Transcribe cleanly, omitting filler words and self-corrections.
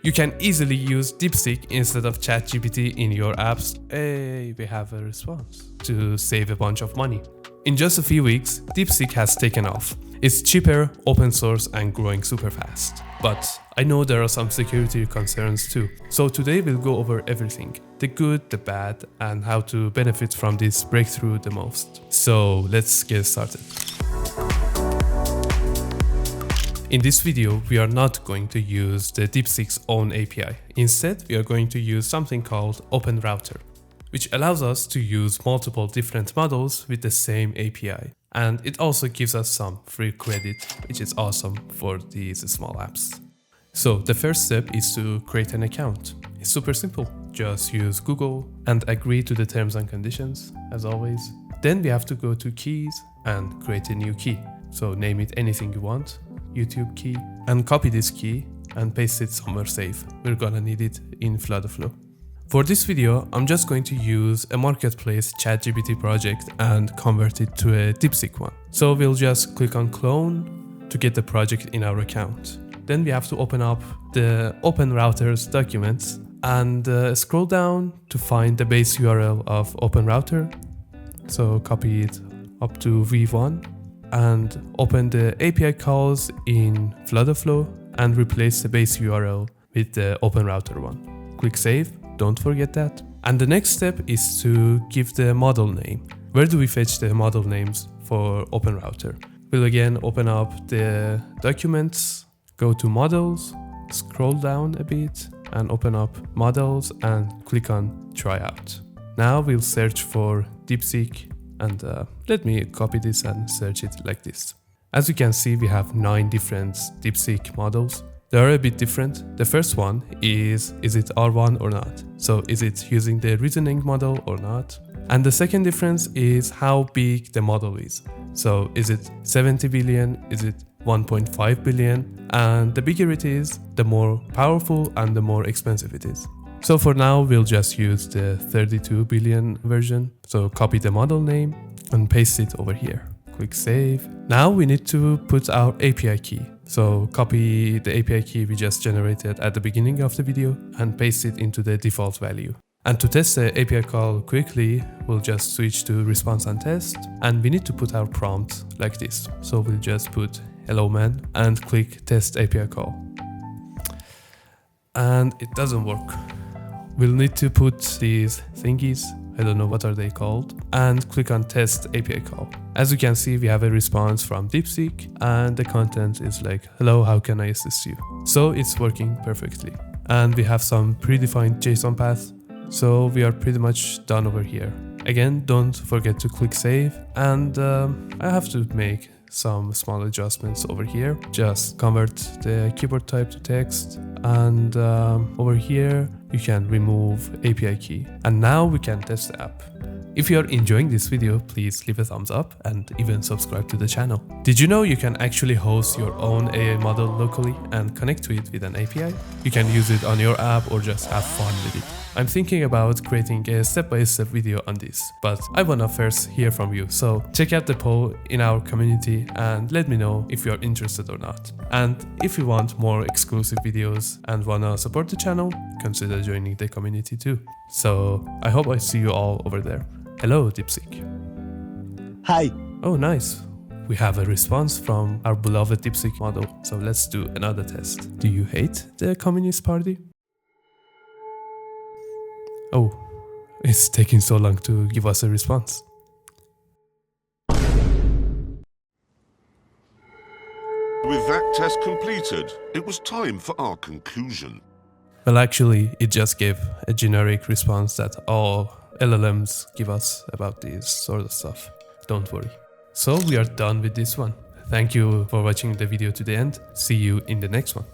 You can easily use DeepSeek instead of ChatGPT in your apps. Hey, we have a response. To save a bunch of money. In just a few weeks, DeepSeek has taken off. It's cheaper, open source, and growing super fast. But I know there are some security concerns too. So today we'll go over everything. The good, the bad, and how to benefit from this breakthrough the most. So let's get started. In this video, we are not going to use the DeepSeek's own API. Instead, we are going to use something called OpenRouter, which allows us to use multiple different models with the same API. And it also gives us some free credit, which is awesome for these small apps. So the first step is to create an account. It's super simple. Just use Google and agree to the terms and conditions, as always. Then we have to go to keys and create a new key. So name it anything you want. YouTube key, and copy this key and paste it somewhere safe. We're gonna need it in FlutterFlow. For this video, I'm just going to use a marketplace ChatGPT project and convert it to a DeepSeek one. So we'll just click on clone to get the project in our account. Then we have to open up the OpenRouter's documents and scroll down to find the base URL of OpenRouter. So copy it up to v1. And open the API calls in FlutterFlow and replace the base URL with the OpenRouter one. Click save, don't forget that. And the next step is to give the model name. Where do we fetch the model names for OpenRouter? We'll again open up the documents, go to models, scroll down a bit and open up models and click on tryout. Now we'll search for DeepSeek. And let me copy this and search it like this. As you can see, we have 9 different DeepSeek models. They are a bit different. The first one is it R1 or not? So is it using the reasoning model or not? And the second difference is how big the model is. So is it 70 billion? Is it 1.5 billion? And the bigger it is, the more powerful and the more expensive it is. So for now, we'll just use the 32 billion version. So copy the model name and paste it over here. Click save. Now we need to put our API key. So copy the API key we just generated at the beginning of the video and paste it into the default value. And to test the API call quickly, we'll just switch to response and test. And we need to put our prompt like this. So we'll just put hello man and click test API call. And it doesn't work. We'll need to put these thingies, I don't know what are they called, and click on test API call. As you can see, we have a response from DeepSeek and the content is like, hello, how can I assist you? So it's working perfectly. And we have some predefined JSON path. So we are pretty much done over here. Again, don't forget to click save. And I have to make some small adjustments over here. Just convert the keyboard type to text. And over here, you can remove API key. And now we can test the app. If you are enjoying this video, please leave a thumbs up and even subscribe to the channel. Did you know you can actually host your own AI model locally and connect to it with an API? You can use it on your app or just have fun with it. I'm thinking about creating a step-by-step video on this, but I wanna first hear from you. So check out the poll in our community and let me know if you're interested or not. And if you want more exclusive videos and wanna support the channel, consider joining the community too. So I hope I see you all over there. Hello, DeepSeek. Hi. Oh, nice. We have a response from our beloved DeepSeek model. So let's do another test. Do you hate the Communist Party? Oh, it's taking so long to give us a response. With that test completed, it was time for our conclusion. Well, actually, it just gave a generic response that all LLMs give us about this sort of stuff. Don't worry. So we are done with this one. Thank you for watching the video to the end. See you in the next one.